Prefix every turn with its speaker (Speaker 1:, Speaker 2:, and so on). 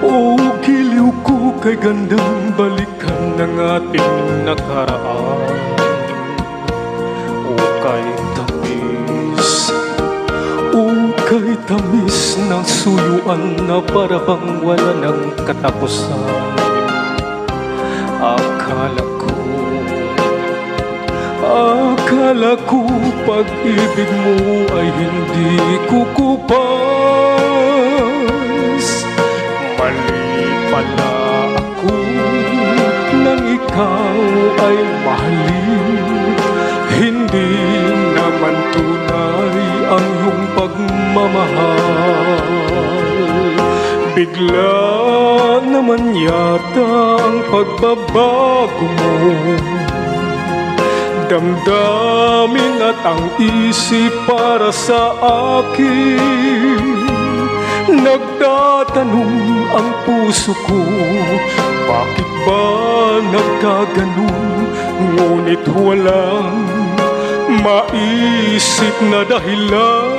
Speaker 1: O giliw ko kay gandang balikan ng ating nakaraan. O kay tamis ng suyuan na parabang wala ng katapusan. Akala ko pag-ibig mo ay hindi kukupas. Mali pala ako nang ikaw ay mahalin. Hindi naman tunay ang iyong pagmamahal. Bigla naman yata ang pagbabago mo. Damdamin at ang isip para sa akin. Nagtatanong ang puso ko, bakit ba nagkaganon? Ngunit walang maisip na dahilan.